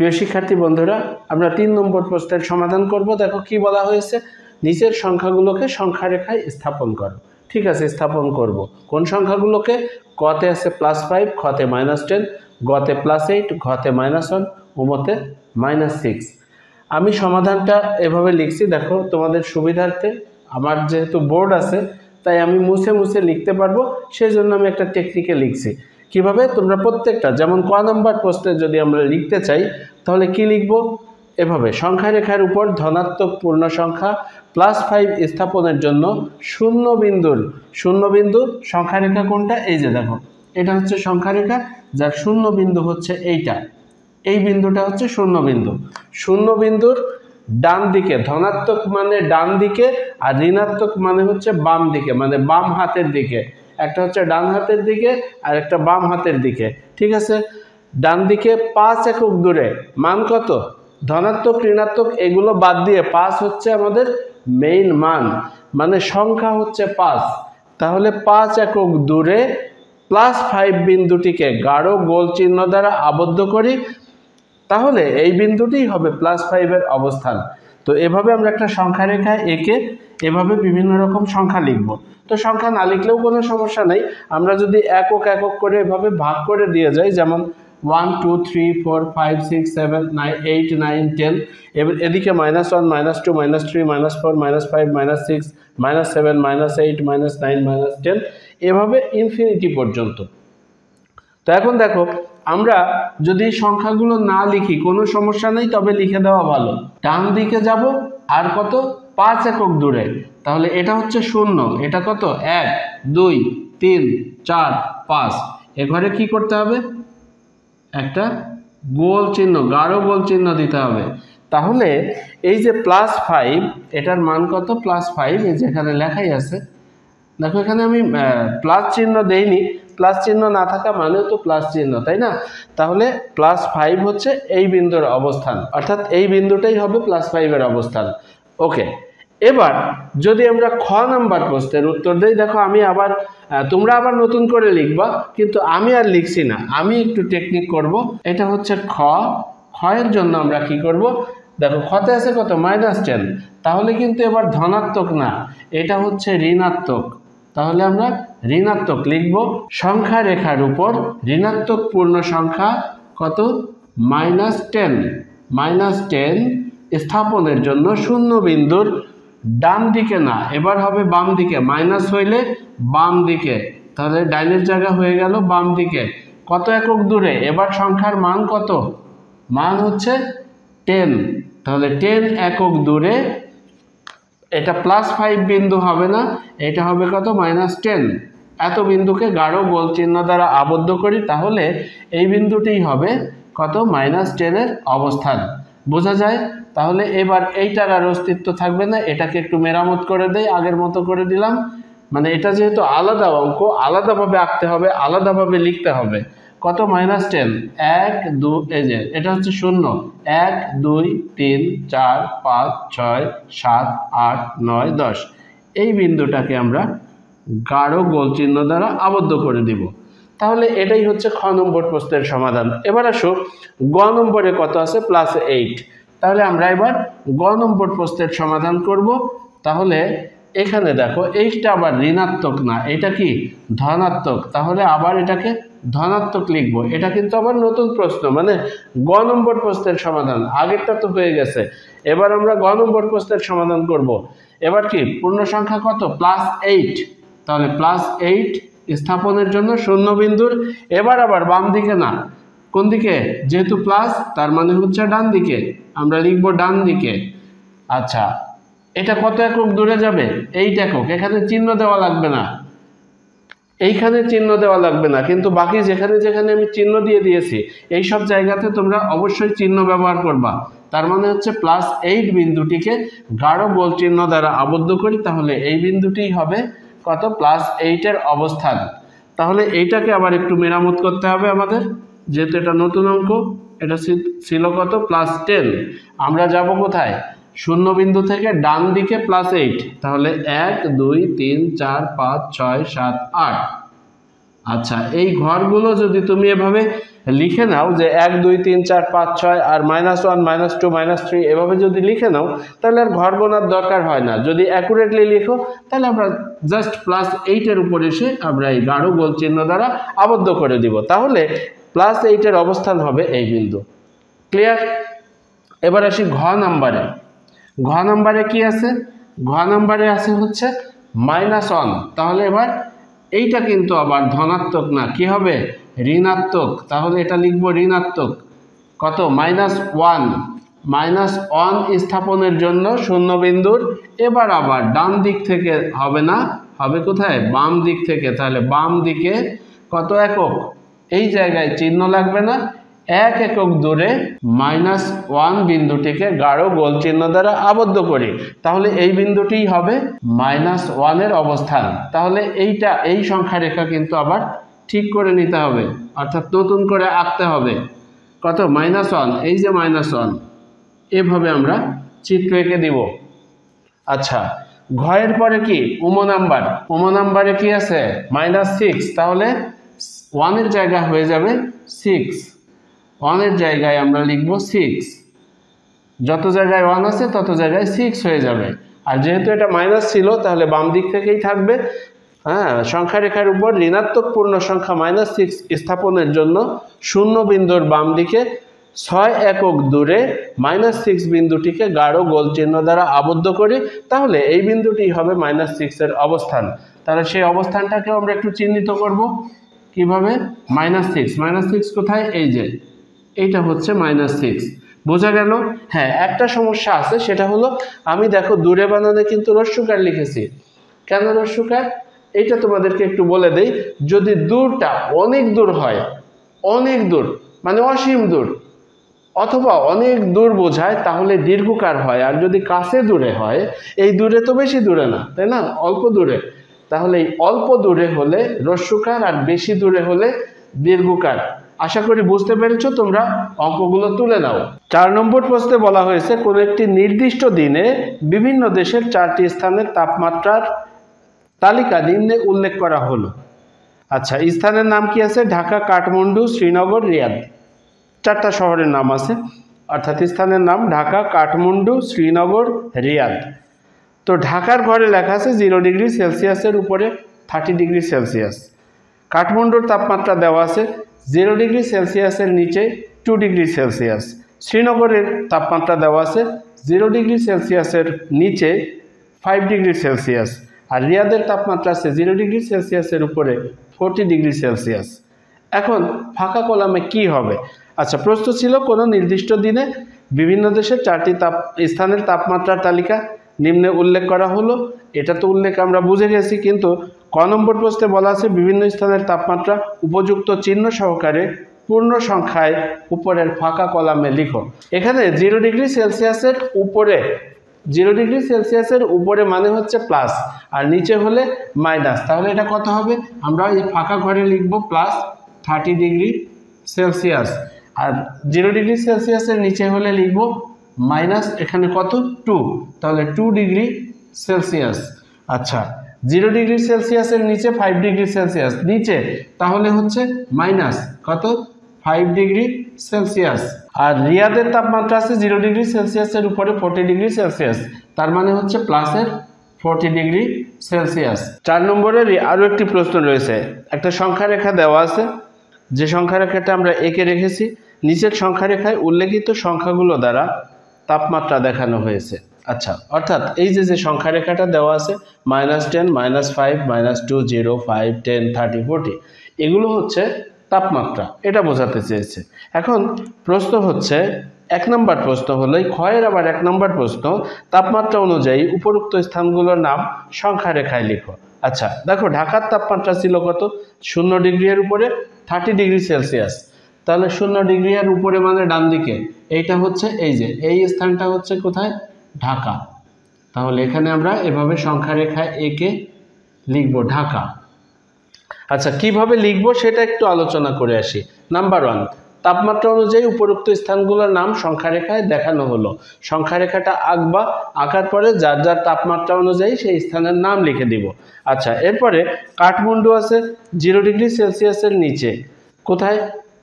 প্রিয় শিক্ষার্থী বন্ধুরা, আমরা 3 নম্বর প্রশ্নের সমাধান করব। দেখো কি বলা হয়েছে, নিচের সংখ্যাগুলোকে সংখ্যা রেখায় স্থাপন করো। ঠিক আছে, স্থাপন করব। কোন সংখ্যাগুলোকে? কতে আছে +5, খতে -10, গতে +8, ঘতে -1, উমতে -6। আমি সমাধানটা এভাবে লিখছি, দেখো তোমাদের সুবিধার্থে। আমার যেহেতু বোর্ড আছে তাই আমি মুছে মুছে লিখতে পারবো, সেই জন্য আমি একটা টেকনিকে লিখছি। কিভাবে? তোমরা প্রত্যেকটা, যেমন ক নম্বর প্রশ্নে যদি আমরা লিখতে চাই তাহলে কি লিখব? এভাবে সংখ্যা রেখার উপর ধনাত্মক পূর্ণ সংখ্যা +5 স্থাপনের জন্য শূন্য বিন্দু সংখ্যা রেখা কোনটা? এই যে দেখো, এটা হচ্ছে সংখ্যা রেখা, যার শূন্য বিন্দু হচ্ছে এইটা। এই বিন্দুটা হচ্ছে শূন্য বিন্দুর ডান দিকে, ধনাত্মক মানে ডান দিকে আর ঋণাত্মক মানে হচ্ছে বাম দিকে, মানে বাম হাতের দিকে। একটা হচ্ছে ডান হাতের দিকে আর একটা বাম হাতের দিকে। ঠিক আছে, ডান দিকে 5 একক দূরে। মান কত? ধনাত্মক ঋণাত্মক এগুলো বাদ দিয়ে 5 হচ্ছে আমাদের মেইন মান, মানে সংখ্যা হচ্ছে 5। তাহলে 5 একক দূরে +5 বিন্দুটিকে গাঢ় গোল চিহ্ন দ্বারা আবদ্ধ করি, তাহলে এই বিন্দুটিই হবে +5 এর অবস্থান। তো এভাবে আমরা একটা সংখ্যা রেখায় এঁকে এভাবে বিভিন্ন রকম সংখ্যা লিখব। তো সংখ্যা না লিখলেও কোনো সমস্যা নেই, আমরা যদি একক একক করে এভাবে ভাগ করে দিয়ে যাই, যেমন 1 2 3 4 5 6 7 9 8 9 10, এদিকে -1 -2 -3 -4 -5 -6 -7 -8 -9 -10, এভাবে ইনফিনিটি পর্যন্ত। তো এখন দেখো, আমরা যদি সংখ্যাগুলো না লিখি কোনো সমস্যা নেই, তবে লিখে দেওয়া ভালো। ডান দিকে যাব আর কত? 5 একক দূরে। তাহলে এটা হচ্ছে 0, এটা কত? 1 2 3 4 5। এ ঘরে কি করতে হবে? একটা গোল চিহ্ন, গাঢ় গোল চিহ্ন দিতে হবে। তাহলে এই যে +5, এটার মান কত? +5, এই যেখানে লেখাই আছে, দেখো এখানে আমি প্লাস চিহ্ন দেইনি, প্লাস চিহ্ন না থাকা মানেও তো প্লাস চিহ্ন, তাই না? তাহলে +5 হচ্ছে এই বিন্দুর অবস্থান, অর্থাৎ এই বিন্দুটাই হবে +5 এর অবস্থান। ওকে, এবার যদি আমরা খ নাম্বার প্রশ্নের উত্তর দেই, দেখো আমি আবার, তোমরা আবার নতুন করে লিখবা, কিন্তু আমি আর লিখছি না, আমি একটু টেকনিক করব। এটা হচ্ছে খ। খ এর জন্য আমরা কি করব? দেখো খতে আছে কত? -10, তাহলে কিন্তু এবার ধনাত্মক না, এটা হচ্ছে ঋণাত্মক। তাহলে আমরা ঋণাত্মক লিখব। সংখ্যা রেখার উপর ঋণাত্মক পূর্ণ সংখ্যা কত? -10 স্থাপনের জন্য শূন্য বিন্দুর ডান দিকে না, এবার হবে বাম দিকে। মাইনাস হইলে বাম দিকে, তাহলে ডাইনের জায়গা হয়ে গেল বাম দিকে। কত একক দূরে? এবার সংখ্যার মান কত? মান হচ্ছে 10, তাহলে 10 একক দূরে। এটা +5 বিন্দু হবে না, এটা হবে কত? -10। এত বিন্দুকে গাঢ় গোল চিহ্ন দ্বারা আবদ্ধ করি, তাহলে এই বিন্দুটিই হবে কত? -10 এর অবস্থান। বোঝা যায়? তাহলে এবার এইটার আর অস্তিত্ব থাকবে না, এটাকে একটু মেরামত করে দেই, আগের মতো করে দিলাম। মানে এটা যেহেতু আলাদা অঙ্ক, আলাদাভাবে আঁকতে হবে, আলাদাভাবে লিখতে হবে। কত? -10, 1 2, এই যে এটা হচ্ছে 0, 1 2 3 4 5 6 7 8 9 10। এই বিন্দুটাকে আমরা গাঢ় গোল চিহ্ন দ্বারা আবদ্ধ করে দিব। তাহলে এটাই হচ্ছে খ নম্বর প্রশ্নের সমাধান। এবার আসো গ নম্বরে কত আছে? +8। তাহলে আমরা এবার গ নম্বর প্রশ্নের সমাধান করব। তাহলে এখানে দেখো, এইটা আবার ঋণাত্মক না, এটা কি? ধনাত্মক। তাহলে আবার এটাকে ধনাত্মক লিখব। এটা কিন্তু আবার নতুন প্রশ্ন, মানে গ নম্বর প্রশ্নের সমাধান, আগেরটা তো হয়ে গেছে। এবার আমরা গ নম্বর প্রশ্নের সমাধান করব। এবার কি? পূর্ণ সংখ্যা কত? +8। তাহলে +8 স্থাপনের জন্য শূন্য বিন্দুর, এবার আবার বাম দিকে না, কোন দিকে? যেহেতু প্লাস, তার মানে হচ্ছে ডান দিকে, আমরা লিখব ডান দিকে। আচ্ছা, এটা কত একক দূরে যাবে? 8 একক। এখানে চিহ্ন দেওয়া লাগবে না, এইখানে চিহ্ন দেওয়া লাগবে না, কিন্তু বাকি যেখানে যেখানে আমি চিহ্ন দিয়ে দিয়েছি এই সব জায়গাতে তোমরা অবশ্যই চিহ্ন ব্যবহার করবা। তার মানে হচ্ছে +8 বিন্দুটিকে গাঢ় গোল চিহ্ন দ্বারা আবদ্ধ করি, তাহলে এই বিন্দুটিই হবে কত? +8 এর অবস্থান। তাহলে এইটাকে আবার একটু মেরামত করতে হবে আমাদের, যেহেতু এটা নতুন অঙ্ক। এটা ছিল কত? +10। আমরা যাব কোথায়? শূন্য বিন্দু থেকে ডান দিকে +8, তাহলে 1 2 3 4 5 6 7 8। আচ্ছা, এই ঘরগুলো যদি তুমি এভাবে লিখে নাও যে 1 2 3 4 5 6 আর -1 -2 -3 এভাবে যদি লিখে নাও তাহলে আর ঘর গোনার দরকার হয় না। যদি অ্যাকুরেটলি লিখো তাহলে আমরা জাস্ট +8 এর উপর এসে আমরা এই গাঢ় গোল চিহ্ন দ্বারা আবদ্ধ করে দিব, তাহলে +8 এর অবস্থান হবে এই বিন্দু। ক্লিয়ার? এবার আসি ঘ নাম্বারে। ঘ নাম্বারে কি আছে? ঘ নাম্বারে আছে হচ্ছে -1, তাহলে এবার এইটা কিন্তু আবার ধনাত্মক না, কি হবে? ঋণাত্মক। তাহলে এটা লিখবো ঋণাত্মক। কত? -1। -1 স্থাপনের জন্য শূন্য বিন্দুর এবার আবার ডান দিক থেকে হবে না, হবে কোথায়? বাম দিক থেকে। তাহলে বাম দিকে কত একক? এই জায়গায় চিহ্ন লাগবে না, 1 একক দূরে -1 বিন্দুটিকে গাঢ় গোল চিহ্ন দ্বারা আবদ্ধ করি, তাহলে এই বিন্দুটিই হবে -1 এর অবস্থান। তাহলে এই সংখ্যা রেখা কিন্তু আবার ঠিক করে নিতে হবে, অর্থাৎ নতুন করে আঁকতে হবে। কত? -1, এই যে -1, এভাবে আমরা চিত্র এঁকে দিব। আচ্ছা, ঘয়ের পরে কি? উম নাম্বার। উম নাম্বারে কি আছে? -6, তাহলে 1 এর জায়গা হয়ে যাবে 6। 1 এর জায়গায় আমরা লিখব 6, যত জায়গায় 1 আছে তত জায়গায় 6 হয়ে যাবে। আর যেহেতু এটা মাইনাস ছিল তাহলে বাম দিক থেকেই থাকবে। হ্যাঁ, সংখ্যা রেখার উপর ঋণাত্মক পূর্ণ সংখ্যা -6 স্থাপনের জন্য শূন্য বিন্দুর বাম দিকে 6 একক দূরে -6 বিন্দুটিকে গাঢ় গোল চিহ্ন দ্বারা আবদ্ধ করি, তাহলে এই বিন্দুটি হবে -6 এর অবস্থান। তাহলে সেই অবস্থানটাকেও আমরা একটু চিহ্নিত করব। কিভাবে? -6 কোথায়? এই যে এইটা হচ্ছে -6। বোঝা গেল? হ্যাঁ, একটা সমস্যা আছে, সেটা হলো আমি দেখো দূরে বানানে কিন্তু রস্যকার লিখেছি। কেন রস্যকার? এইটা তোমাদেরকে একটু বলে দেই। যদি দূরটা অনেক দূর হয়, অনেক দূর মানে অসীম দূর, অথবা অনেক দূর বোঝায়, তাহলে দীর্ঘকার হয়। আর যদি কাছে দূরে হয়, এই দূরে তো বেশি দূরে না, তাই না? অল্প দূরে, তাহলে এই অল্প দূরে হলে রস্যকার আর বেশি দূরে হলে দীর্ঘকার। আশা করি বুঝতে পেরেছো। তোমরা অঙ্কগুলো তুলে নাও। 4 নম্বর প্রশ্নে বলা হয়েছে কোন একটি নির্দিষ্ট দিনে বিভিন্ন দেশের 4টি স্থানের তাপমাত্রার তালিকা নিম্নে উল্লেখ করা হলো। আচ্ছা, স্থানের নাম কি আছে? ঢাকা, কাঠমান্ডু, শ্রীনগর, রিয়াদ। 4টা শহরের নাম আছে, অর্থাৎ স্থানের নাম ঢাকা, কাঠমান্ডু, শ্রীনগর, রিয়াদ। তো ঢাকার ঘরে লেখা আছে 0 ডিগ্রি সেলসিয়াসের উপরে 30 ডিগ্রি সেলসিয়াস। কাঠমান্ডুর তাপমাত্রা দেওয়া আছে 0 ডিগ্রি সেলসিয়াসের নিচে 2 ডিগ্রি সেলসিয়াস। শ্রীনগরের তাপমাত্রা দেওয়া আছে 0 ডিগ্রি সেলসিয়াসের নিচে 5 ডিগ্রি সেলসিয়াস। আর রিয়াদের তাপমাত্রা আছে 0 ডিগ্রি সেলসিয়াসের উপরে 40 ডিগ্রি সেলসিয়াস। এখন ফাঁকা কলামে কি হবে? আচ্ছা, প্রশ্ন ছিল কোনো নির্দিষ্ট দিনে বিভিন্ন দেশের 4টি স্থানের তাপমাত্রার তালিকা নিম্নে উল্লেখ করা হলো। এটা তো উল্লেখ আমরা বুঝে গেছি, কিন্তু ক নম্বর প্রশ্নে বলা আছে বিভিন্ন স্থানের তাপমাত্রা উপযুক্ত চিহ্ন সহকারে পূর্ণ সংখ্যায় উপরের ফাঁকা কলামে লিখো। এখানে 0 ডিগ্রি সেলসিয়াসের উপরে, 0 ডিগ্রি সেলসিয়াসের উপরে মানে হচ্ছে প্লাস, আর নিচে হলে মাইনাস। তাহলে এটা কত হবে? আমরা এই ফাঁকা ঘরে লিখব +30 ডিগ্রি সেলসিয়াস, আর 0 ডিগ্রি সেলসিয়াসের নিচে হলে লিখব মাইনাস, এখানে কত? 2, তাহলে 2 ডিগ্রি সেলসিয়াস। আচ্ছা, 0 ডিগ্রি সেলসিয়াসের নিচে 5 ডিগ্রি সেলসিয়াস নিচে, তাহলে হচ্ছে মাইনাস কত? 5 ডিগ্রি সেলসিয়াস। আর রিয়াদের তাপমাত্রা আছে 0 ডিগ্রি সেলসিয়াসের উপরে 40 ডিগ্রি সেলসিয়াস, তার মানে হচ্ছে প্লাসের 40 ডিগ্রি সেলসিয়াস। 4 নম্বরের আরও একটি প্রশ্ন রয়েছে। একটা সংখ্যা রেখা দেওয়া আছে, যে সংখ্যা রেখাটা আমরা এঁকে রেখেছি, নিচের সংখ্যা রেখায় উল্লেখিত সংখ্যাগুলো দ্বারা তাপমাত্রা দেখানো হয়েছে। আচ্ছা, অর্থাৎ এই যে সংখ্যা রেখাটা দেওয়া আছে -10, -5, -2, 0, 5, 10, 30, 40, এগুলো হচ্ছে তাপমাত্রা, এটা বোঝাতে চেয়েছে। এখন প্রশ্ন হচ্ছে 1 নম্বর প্রশ্ন হলো, এই ক্ষয়ের আবার 1 নম্বর প্রশ্ন, তাপমাত্রা অনুযায়ী উপরোক্ত স্থানগুলোর নাম সংখ্যা রেখায় লিখো। আচ্ছা, দেখো ঢাকার তাপমাত্রা ছিল কত? 0 ডিগ্রি এর উপরে 30 ডিগ্রি সেলসিয়াস। তাহলে 0 ডিগ্রি এর উপরে মানে ডান দিকে, এইটা হচ্ছে এই যে এই স্থানটা হচ্ছে কোথায়? ঢাকা। তাহলে এখানে আমরা এভাবে সংখ্যা রেখায় এঁকে লিখব ঢাকা। আচ্ছা, কিভাবে লিখব সেটা একটু আলোচনা করে আসি। নাম্বার 1, তাপমাত্রা অনুযায়ী উপরোক্ত স্থানগুলোর নাম সংখ্যা রেখায় দেখানো হলো। সংখ্যা রেখাটা আঁকবা, আঁকার পরে যার যার তাপমাত্রা অনুযায়ী সেই স্থানের নাম লিখে দিব। আচ্ছা, এরপরে কাঠমান্ডু আছে 0 ডিগ্রি সেলসিয়াসের নিচে, কোথায়?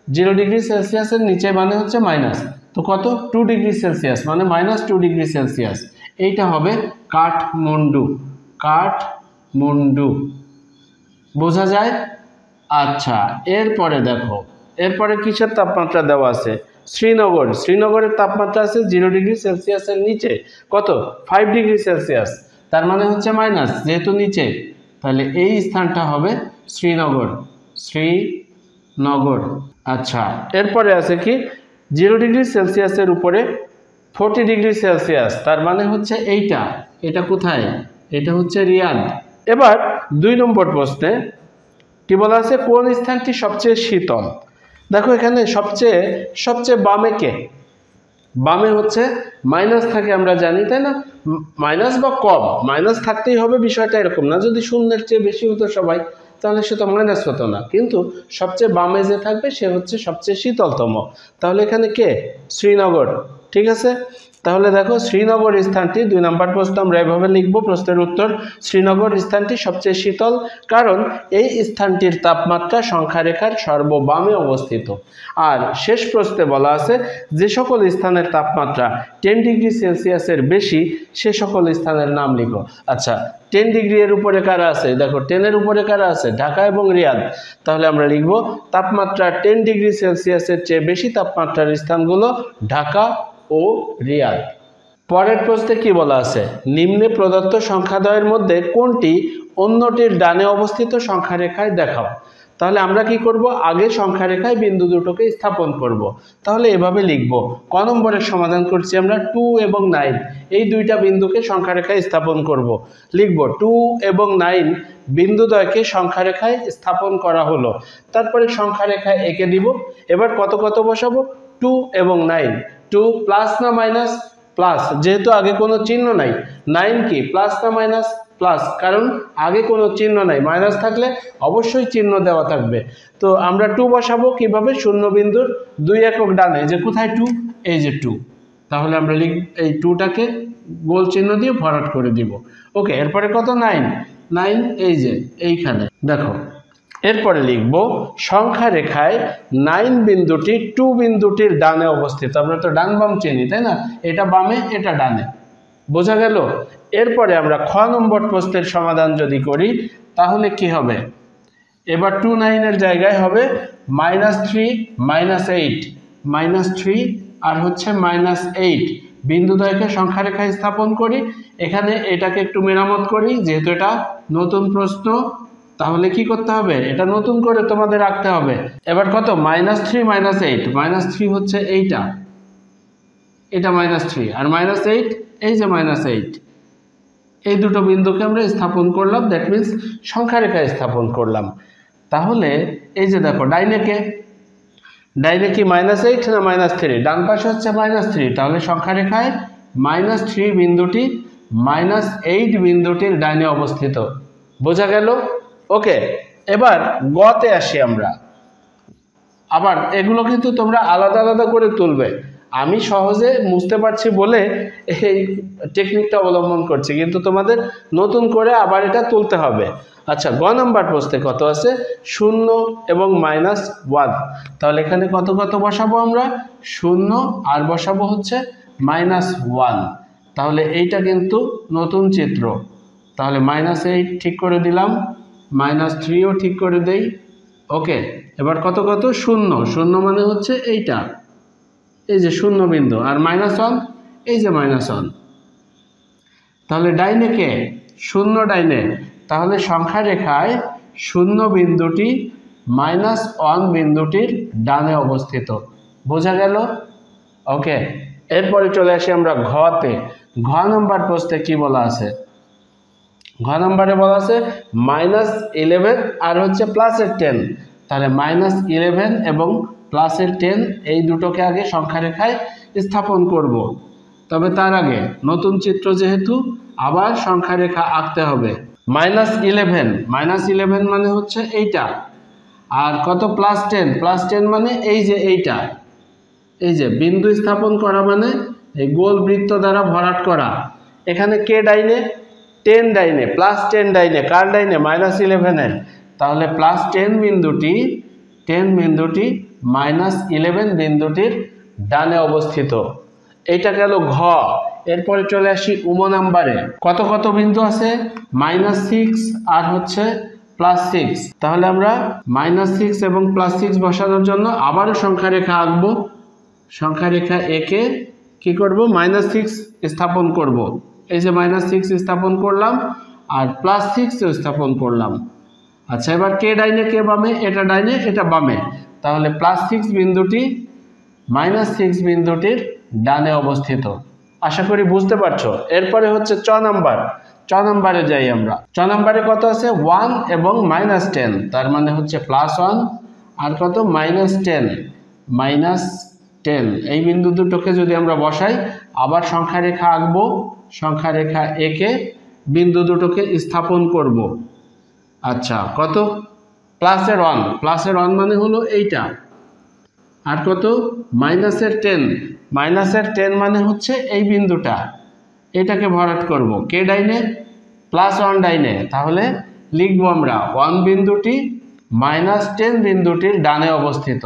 0 ডিগ্রি সেলসিয়াসের নিচে মানে হচ্ছে মাইনাস, তো কত 2 ডিগ্রি সেলসিয়াস মানে -2 ডিগ্রি সেলসিয়াস, এইটা হবে কাঠমান্ডু। কাঠমান্ডু বোঝা যায়? আচ্ছা, এরপরে দেখো, এরপরে কিসের তাপমাত্রা দেওয়া আছে? শ্রীনগর। শ্রীনগরের তাপমাত্রা আছে 0 ডিগ্রি সেলসিয়াসের নিচে, কত 5 ডিগ্রি সেলসিয়াস, তার মানে হচ্ছে মাইনাস, যেহেতু নিচে, তাহলে এই স্থানটা হবে শ্রীনগর। শ্রীনগর। আচ্ছা, এরপরে আছে কি 0 ডিগ্রি সেলসিয়াসের উপরে 40 ডিগ্রি সেলসিয়াস, তার মানে হচ্ছে এইটা, এটা কোথায়? এটা হচ্ছে রিয়াদ। এবার 2 নম্বর প্রশ্নে কি বলা আছে? কোন স্থানটি সবচেয়ে শীতল? দেখো এখানে সবচেয়ে বামে কে? বামে হচ্ছে মাইনাস থাকে, আমরা জানি তাই না, মাইনাস বা কম, মাইনাস থাকতেই হবে বিষয়টা এরকম না, যদি শূন্যের চেয়ে বেশি হতো সবাই তাহলে সে তো মাইনাস হতো না, কিন্তু সবচেয়ে বামে যে থাকবে সে হচ্ছে সবচেয়ে শীতলতম, তাহলে এখানে কে? শ্রীনগর। ঠিক আছে, তাহলে দেখো শ্রীনগর স্থানটি 2 নম্বর প্রশ্ন আমরা এভাবে লিখব। প্রশ্নের উত্তর, শ্রীনগর স্থানটি সবচেয়ে শীতল কারণ এই স্থানটির তাপমাত্রা সংখ্যারেখার সর্ববামে অবস্থিত। আর শেষ প্রশ্নে বলা আছে যে সকল স্থানের তাপমাত্রা 10 ডিগ্রি সেলসিয়াসের বেশি সে সকল স্থানের নাম লিখো। আচ্ছা, 10 ডিগ্রি এর উপরে কারা আছে? দেখো 10 এর উপরে কারা আছে? ঢাকা এবং রিয়াদ। তাহলে আমরা লিখব তাপমাত্রা 10 ডিগ্রি সেলসিয়াসের চেয়ে বেশি তাপমাত্রার স্থানগুলো ঢাকা ও রিয়াদ। পরের প্রশ্নে কি বলা আছে? নিম্নে প্রদত্ত সংখ্যাদ্বয়ের মধ্যে কোনটি অন্যটির ডানে অবস্থিত সংখ্যারেখায় দেখাও। তাহলে আমরা কি করব? আগে সংখ্যারেখায় বিন্দু দুটোকে স্থাপন করব। তাহলে এভাবে লিখব। ক নম্বরের সমাধান করছি আমরা 2 এবং 9, এই দুইটা বিন্দুকে সংখ্যারেখায় স্থাপন করব। লিখব 2 এবং 9 বিন্দুদ্বয়কে সংখ্যারেখায় স্থাপন করা হলো, তারপরে সংখ্যারেখায় এঁকে দিব। এবার কত কত বসাবো? 2 এবং 9, 2 প্লাস না মাইনাস? প্লাস, যেহেতু আগে কোনো চিহ্ন নাই। 9 কি প্লাস না মাইনাস? প্লাস, কারণ আগে কোনো চিহ্ন নাই, মাইনাস থাকলে অবশ্যই চিহ্ন দেওয়া থাকবে। তো আমরা 2 বসাবো কিভাবে? শূন্য বিন্দুর 2 একক ডানে, যে কোথায় 2? এই যে 2, তাহলে আমরা এই 2টাকে গোল চিহ্ন দিয়ে ভরাট করে দিব। ওকে, এরপরে কত? 9, 9 এই যে এইখানে দেখো। এরপরে লিখব সংখ্যা রেখায় 9 বিন্দুটি 2 বিন্দুটির ডানে অবস্থিত। আমরা তো ডান বাম চিনি তাই না, এটা বামে এটা ডানে, বোঝা গেল? এরপরে আমরা খ নম্বর প্রশ্নের সমাধান যদি করি তাহলে কি হবে? এবার 2 9 এর জায়গায় হবে -3 -8, -3 আর হচ্ছে -8 বিন্দুদ্বয়কে সংখ্যা রেখায় স্থাপন করি। এখানে এটাকে একটু মেরামত করি, যেহেতু এটা নতুন প্রশ্ন, তাহলে কি করতে হবে? এটা নতুন করে তোমাদের রাখতে হবে। এবার কত? -3 -8, -3 হচ্ছে এইটা, এটা -3 আর -8 এই যে -8, এই দুটো বিন্দুকে আমরা স্থাপন করলাম, দ্যাট মিন্স সংখ্যা রেখায় স্থাপন করলাম। তাহলে এই যে দেখো ডাইনে কি -8 না -3? ডান পাশে হচ্ছে -3, তাহলে সংখ্যা রেখায় -3 বিন্দুটি -8 বিন্দুটির ডাইনে অবস্থিত, বোঝা গেল? ওকে, এবার গতে আসি আমরা। আবার এগুলো কিন্তু তোমরা আলাদা আলাদা করে তুলবে, আমি সহজে বুঝতে পারছি বলে এই টেকনিকটা অবলম্বন করছি, কিন্তু তোমাদের নতুন করে আবার এটা তুলতে হবে। আচ্ছা, গ নাম্বার প্রশ্নে কত আছে? 0 এবং -1, তাহলে এখানে কত কত বসাবো আমরা? 0 আর বসাবো হচ্ছে -1, তাহলে এইটা কিন্তু নতুন চিত্র। তাহলে -8 ঠিক করে দিলাম, -3ও ঠিক করে দেই। ওকে, এবার কত কত? 0, 0 মানে হচ্ছে এইটা, এই যে 0 বিন্দু, আর -1 এই যে -1, তাহলে ডাইনে কে? 0 ডাইনে, তাহলে সংখ্যা রেখায় 0 বিন্দুটি -1 বিন্দুটির ডানে অবস্থিত, বোঝা গেল? ওকে, এরপরে চলে আসি আমরা ঘতে। ঘ নম্বর প্রশ্নে কি বলা আছে? ঘ নম্বরে বলা আছে -11 আর হচ্ছে +10, তাহলে -11 এবং +10 এই দুটোকে আগে সংখ্যা রেখায় স্থাপন করব। তবে তার আগে নতুন চিত্র যেহেতু আবার সংখ্যা রেখা আঁকতে হবে। -11 মানে হচ্ছে এইটা, আর কত? +10 মানে এই যে এইটা, এই যে বিন্দু স্থাপন করা মানে এই গোল বৃত্ত দ্বারা ভরাট করা। এখানে কে ডাইনে? 10 ডাইনে, +10 ডাইনে, কার ডাইনে? -11 এর, তাহলে +10 বিন্দুটি -11 বিন্দুটির ডানে অবস্থিত। এইটা গেল ঘ। এরপরে চলে আসি উম নাম্বারে। কত কত বিন্দু আছে? -6 আর হচ্ছে +6। তাহলে আমরা -6 এবং +6 বসানোর জন্য আবারও সংখ্যা রেখা আঁকবো। সংখ্যা রেখা এঁকে কি করব? -6 স্থাপন করব। এই যে -6 স্থাপন করলাম আর +6 স্থাপন করলাম। আচ্ছা, এবার কে ডাইনে কে বামে? এটা ডাইনে এটা বামে। তাহলে +6 বিন্দুটি -6 বিন্দুটির ডানে অবস্থিত। আশা করি বুঝতে পারছো। এরপরে হচ্ছে চ নাম্বার। চ নাম্বারে যাই আমরা। চ নাম্বারে কত আছে? 1 এবং -10। তার মানে হচ্ছে +1 আর কত? -10। -10 এই বিন্দু দুটোকে যদি আমরা বসাই, আবার সংখ্যা রেখা আঁকবো। সংখ্যা রেখা এঁকে বিন্দু দুটোকে স্থাপন করব। আচ্ছা, কত? +1। +1 মানে হলো এইটা। আর কত? -10। -10 মানে হচ্ছে এই বিন্দুটা। এটাকে ভরাট করব। কে ডাইনে? +1 ডাইনে। তাহলে লিখবো আমরা 1 বিন্দুটি -10 বিন্দুটির ডানে অবস্থিত।